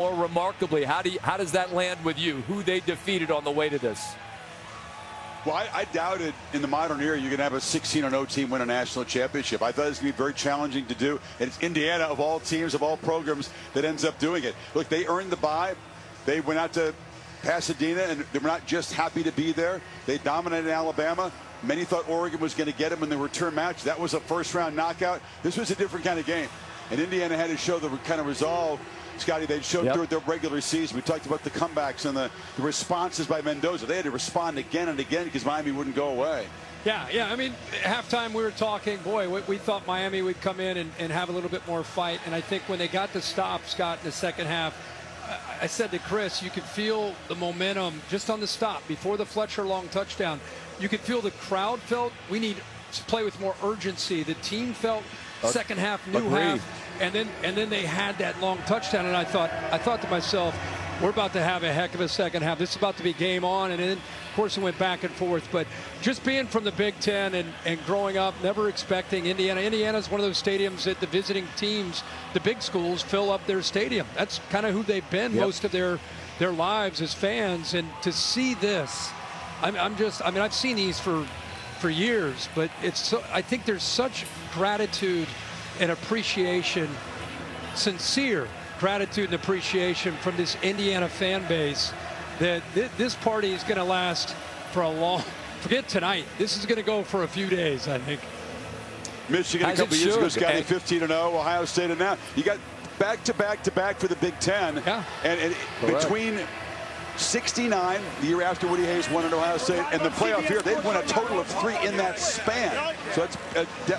More remarkably, how does that land with you? Who they defeated on the way to this? Well, I doubted in the modern era you're going to have a 16-0 team win a national championship. I thought it was going to be very challenging to do. And it's Indiana, of all teams, of all programs, that ends up doing it. Look, they earned the bye. They went out to Pasadena, and they were not just happy to be there. They dominated Alabama. Many thought Oregon was going to get them in the return match. That was a first-round knockout. This was a different kind of game. And Indiana had to show the kind of resolve, Scotty, they'd showed through the regular season. We talked about the comebacks and the responses by Mendoza. They had to respond again and again because Miami wouldn't go away. Yeah. I mean, halftime we were talking, boy, we thought Miami would come in and have a little bit more fight. And I think when they got the stop, Scott, in the second half, I said to Chris, you could feel the momentum just on the stop before the Fletcher long touchdown. You could feel the crowd felt we need to play with more urgency. The team felt second half, new half. And then they had that long touchdown, and I thought to myself, we're about to have a heck of a second half. This is about to be game on, and then, of course, it went back and forth. But just being from the Big Ten and growing up, never expecting Indiana. Indiana's one of those stadiums that the visiting teams, the big schools, fill up their stadium. That's kind of who they've been most of their lives as fans. And to see this, I've seen these for years, but I think there's such gratitude and appreciation, sincere gratitude and appreciation from this Indiana fan base that this party is going to last for a long, forget tonight, this is going to go for a few days, I think. Michigan a couple years ago, Scotty, 15-0, Ohio State, and now you got back-to-back for the Big Ten. Yeah. And between 69, the year after Woody Hayes won at Ohio State, and the playoff here, they'd won a total of 3 in that span. So it's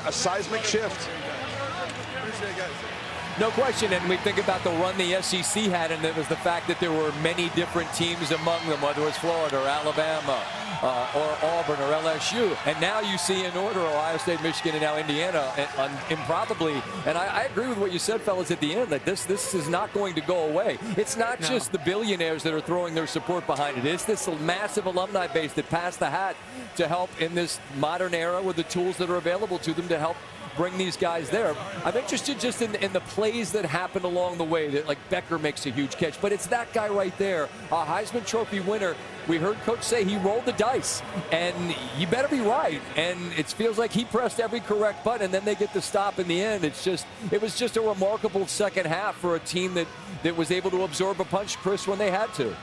a seismic shift. No question, and we think about the run the SEC had, and it was the fact that there were many different teams among them, whether it was Florida or Alabama or Auburn or LSU. And now you see in order Ohio State, Michigan, and now Indiana, improbably. And I agree with what you said, fellas, at the end, that this is not going to go away. It's not just the billionaires that are throwing their support behind it. It's this massive alumni base that passed the hat to help in this modern era with the tools that are available to them to help bring these guys there. I'm interested just in the plays that happen along the way, that like Becker makes a huge catch, but it's that guy right there, a Heisman Trophy winner. We heard Coach say he rolled the dice, and you better be right. And it feels like he pressed every correct button, and then they get the stop in the end. It was just a remarkable second half for a team that was able to absorb a punch, Chris, when they had to.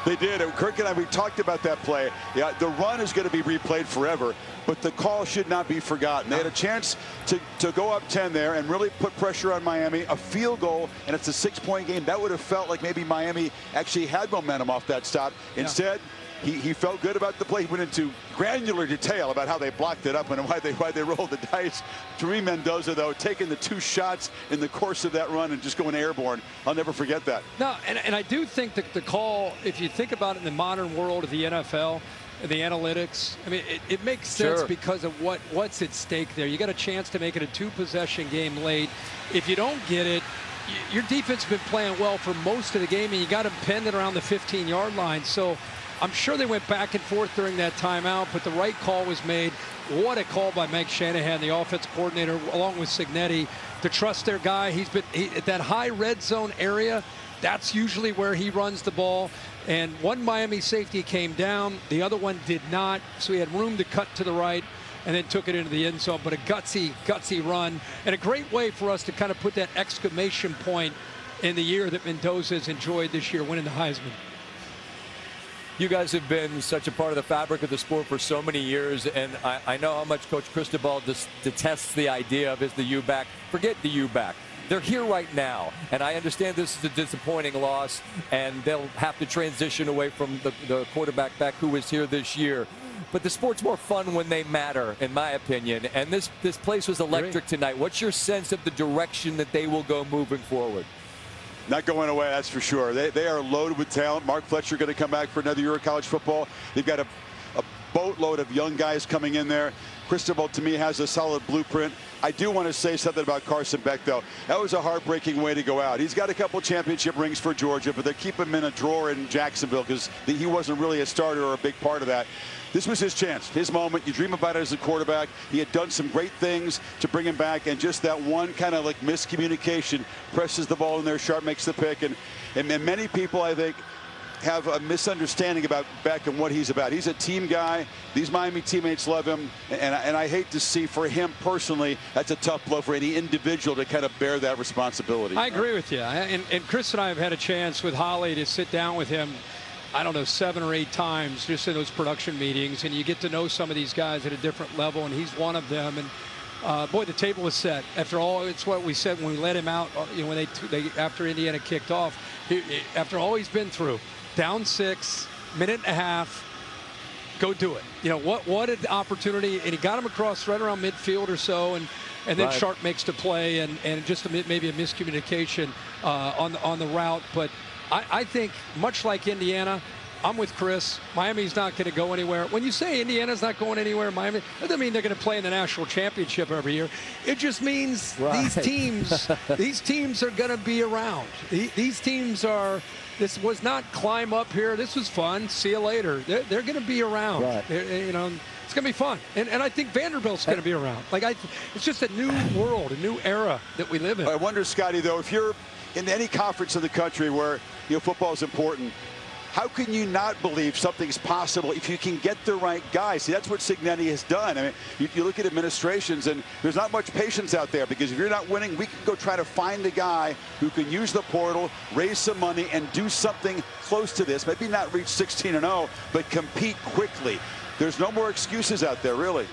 They did. And Kirk and I, we talked about that play. Yeah, the run is going to be replayed forever, but the call should not be forgotten. They had a chance to go up 10 there and really put pressure on Miami. A field goal, and it's a 6-point game. That would have felt like maybe Miami actually had momentum off that stop. Instead, he felt good about the play. He went into granular detail about how they blocked it up and why they rolled the dice. To me, Mendoza, though, taking the 2 shots in the course of that run and just going airborne, I'll never forget that. No, and I do think that the call, if you think about it in the modern world of the NFL, the analytics, I mean, it makes sense because of what's at stake there. You got a chance to make it a 2-possession game late. If you don't get it, your defense has been playing well for most of the game, and you got them pinned at around the 15-yard line. So I'm sure they went back and forth during that timeout, but the right call was made. What a call by Mike Shanahan, the offensive coordinator, along with Cignetti, to trust their guy. He's been at that high red zone area. That's usually where he runs the ball. And one Miami safety came down, the other one did not. So he had room to cut to the right and then took it into the end zone. But a gutsy run, and a great way for us to kind of put that exclamation point in the year that Mendoza has enjoyed this year, winning the Heisman. You guys have been such a part of the fabric of the sport for so many years, and I know how much Coach Cristobal detests the idea of is the U back. Forget the U back. They're here right now, and I understand this is a disappointing loss, and they'll have to transition away from the quarterback back who was here this year. But the sport's more fun when they matter, in my opinion, and this place was electric tonight. What's your sense of the direction that they will go moving forward? Not going away, that's for sure. They are loaded with talent. Mark Fletcher going to come back for another year of college football. They've got a boatload of young guys coming in there. Cristobal, to me, has a solid blueprint. I do want to say something about Carson Beck, though. That was a heartbreaking way to go out. He's got a couple championship rings for Georgia, but they keep him in a drawer in Jacksonville because he wasn't really a starter or a big part of that. this was his chance, his moment. You dream about it as a quarterback. He had done some great things to bring him back, and just that one kind of like miscommunication, presses the ball in there, Sharp makes the pick, and many people, I think, have a misunderstanding about Beck and what he's about. He's a team guy. These Miami teammates love him, and I hate to see, for him personally, that's a tough blow for any individual to kind of bear that responsibility. I agree with you. And Chris and I have had a chance with Holly to sit down with him, I don't know, 7 or 8 times just in those production meetings, and you get to know some of these guys at a different level, and he's one of them. And boy, the table was set. After all, it's what we said when we let him out. You know, when they after Indiana kicked off, after all he's been through, down 6, minute and a half, go do it. You know, what an opportunity, and he got him across right around midfield or so, and then right. Sharp makes the play, and just maybe a miscommunication on the route. But I think, much like Indiana, I'm with Chris. Miami's not going to go anywhere. When you say Indiana's not going anywhere, Miami, that doesn't mean they're going to play in the national championship every year. It just means these teams are going to be around. These teams are. This was not climb up here. This was fun. See you later. They're going to be around. Right. You know, it's going to be fun. And I think Vanderbilt's going to be around. It's just a new world, a new era that we live in. I wonder, Scotty, though, if you're in any conference in the country where football is important, how can you not believe something's possible if you can get the right guy? See, that's what Cignetti has done. I mean, you look at administrations, and there's not much patience out there, because if you're not winning, we can go try to find a guy who can use the portal, raise some money, and do something close to this. Maybe not reach 16-0, but compete quickly. There's no more excuses out there, really.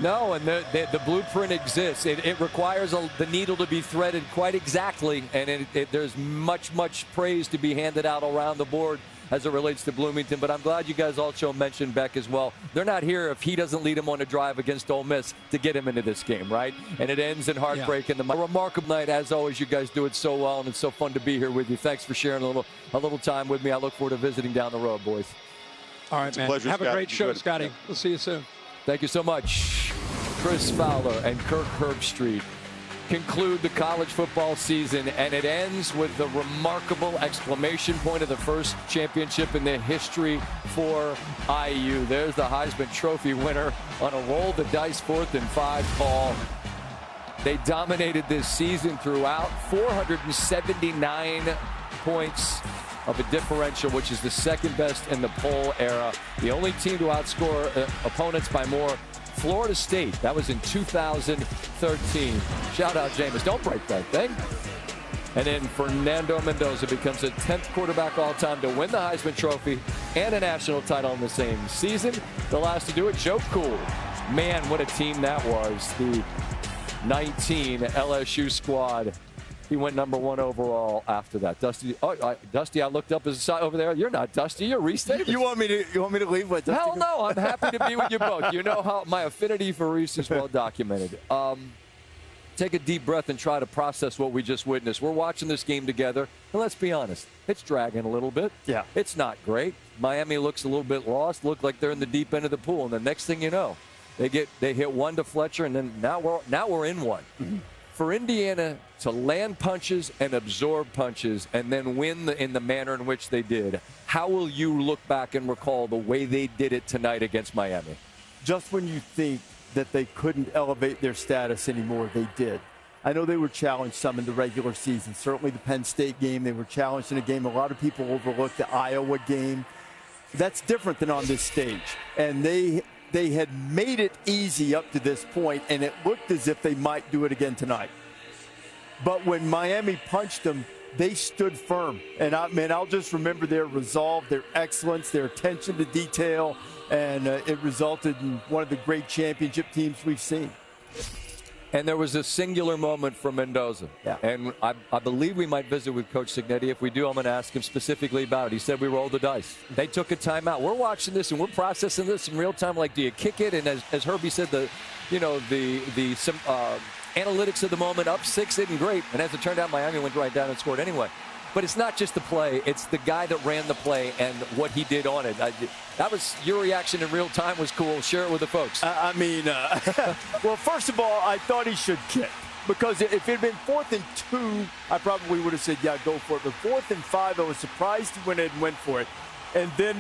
No, and the blueprint exists. It requires the needle to be threaded quite exactly, and there's much praise to be handed out around the board as it relates to Bloomington. But I'm glad you guys also mentioned Beck as well. They're not here if he doesn't lead them on a drive against Ole Miss to get him into this game, right? And it ends in heartbreak. Yeah. And a remarkable night, as always. You guys do it so well, and it's so fun to be here with you. Thanks for sharing a little time with me. I look forward to visiting down the road, boys. All right, man. Pleasure, have Scott. a great show, Scotty. We'll see you soon. Thank you so much. Chris Fowler and Kirk Herbstreit conclude the college football season, and it ends with the remarkable exclamation point of the first championship in the history for IU. There's the Heisman Trophy winner on a roll the dice 4th and 5 call. They dominated this season throughout. 479 points of a differential, which is the second best in the poll era. The only team to outscore opponents by more, Florida State. That was in 2013. Shout out, Jameis. Don't break that thing. And then Fernando Mendoza becomes the 10th quarterback all-time to win the Heisman Trophy and a national title in the same season. The last to do it, Joe Cool. Man, what a team that was. The 19 LSU squad. He went #1 overall after that. Dusty, Dusty, I looked up his over there. You're not Dusty. You're Reese Davis. You want me to leave? What? Dusty? Hell no. I'm happy to be with you both. You know how my affinity for Reese is well documented. Take a deep breath and try to process what we just witnessed. We're watching this game together, and let's be honest, it's dragging a little bit. Yeah. It's not great. Miami looks a little bit lost. Look like they're in the deep end of the pool, and the next thing you know, they hit one to Fletcher, and then now we're in one. Mm-hmm. For Indiana to land punches and absorb punches and then win in the manner in which they did, how will you look back and recall the way they did it tonight against Miami? Just when you think that they couldn't elevate their status anymore, they did. I know they were challenged some in the regular season. Certainly the Penn State game, they were challenged in a game. A lot of people overlooked the Iowa game. That's different than on this stage. And they had made it easy up to this point, and it looked as if they might do it again tonight. But when Miami punched them, they stood firm. And I'll just remember their resolve, their excellence, their attention to detail, and it resulted in one of the great championship teams we've seen. And there was a singular moment for Mendoza. Yeah. And I believe we might visit with Coach Cignetti. If we do, I'm going to ask him specifically about it. He said we rolled the dice. They took a timeout. We're watching this and we're processing this in real time. Like, do you kick it? And as Herbie said, the analytics of the moment, up 6 isn't great. And as it turned out, Miami went right down and scored anyway. But it's not just the play. It's the guy that ran the play and what he did on it. That was your reaction in real time was cool. Share it with the folks. Well, first of all, I thought he should kick. Because if it had been 4th and 2, I probably would have said, yeah, go for it. But 4th and 5, I was surprised he went ahead and went for it. And then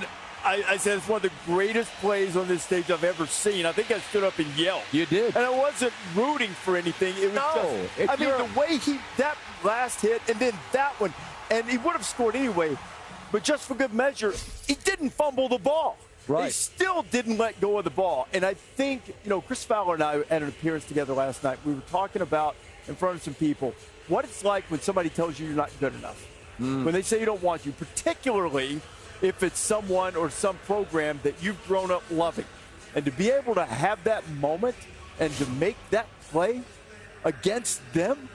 I said it's one of the greatest plays on this stage I've ever seen. I think I stood up and yelled. You did. And I wasn't rooting for anything. It was the way that last hit and then that one, and he would have scored anyway, but just for good measure, he didn't fumble the ball. Right. He still didn't let go of the ball. And I think, Chris Fowler and I had an appearance together last night. We were talking about, in front of some people, what it's like when somebody tells you you're not good enough. When they say you don't want you, particularly if it's someone or some program that you've grown up loving. And to be able to have that moment and to make that play against them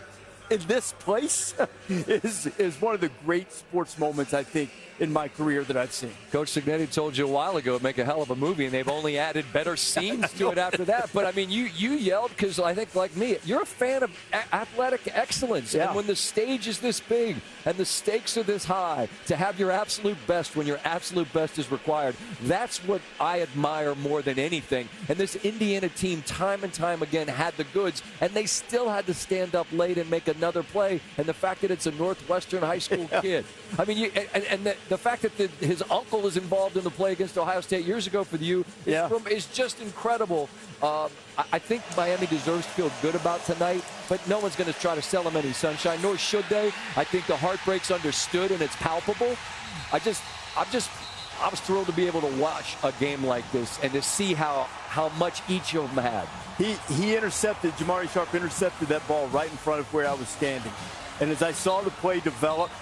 in this place is one of the great sports moments, I think, in my career that I've seen. Coach Signetti told you a while ago it'd make a hell of a movie, and they've only added better scenes to it after that. But, I mean, you yelled because I think, like me, you're a fan of athletic excellence. Yeah. And when the stage is this big and the stakes are this high, to have your absolute best when your absolute best is required, that's what I admire more than anything. And this Indiana team, time and time again, had the goods, and they still had to stand up late and make another play. And the fact that it's a Northwestern high school kid. I mean, the fact that his uncle is involved in the play against Ohio State years ago for the U is just incredible. I think Miami deserves to feel good about tonight, but no one's going to try to sell them any sunshine, nor should they. I think the heartbreak's understood and it's palpable. I was thrilled to be able to watch a game like this and to see how much each of them had. He intercepted, Jamari Sharp intercepted that ball right in front of where I was standing. And as I saw the play develop,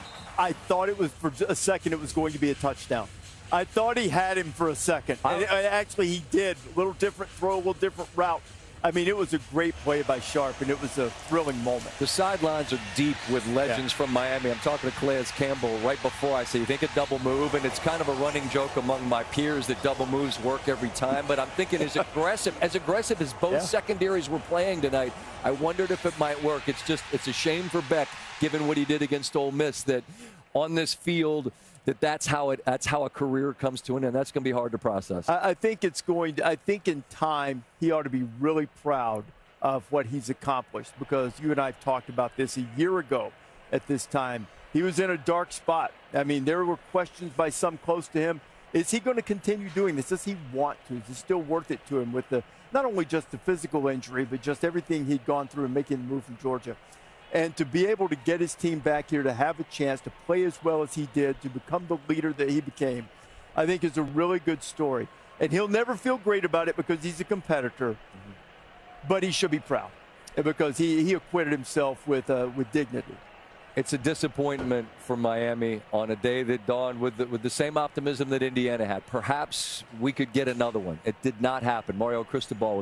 I thought for a second it was going to be a touchdown. I thought he had him for a second. And actually, he did. A little different throw, a little different route. I mean, it was a great play by Sharp, and it was a thrilling moment. The sidelines are deep with legends from Miami. I'm talking to Calais Campbell right before I say, you think a double move? And it's kind of a running joke among my peers that double moves work every time. But I'm thinking as aggressive as both secondaries were playing tonight, I wondered if it might work. It's a shame for Beck, given what he did against Ole Miss, that on this field, that's how a career comes to an end. That's going to be hard to process. I think in time he ought to be really proud of what he's accomplished, because you and I have talked about this a year ago at this time. He was in a dark spot. I mean, there were questions by some close to him. Is he going to continue doing this? Does he want to? Is it still worth it to him with not only just the physical injury, but just everything he'd gone through in making the move from Georgia? And to be able to get his team back here, to have a chance to play as well as he did, to become the leader that he became, I think is a really good story. And he'll never feel great about it because he's a competitor, but he should be proud because he acquitted himself with dignity. It's a disappointment for Miami on a day that dawned with the same optimism that Indiana had. Perhaps we could get another one. It did not happen. Mario Cristobal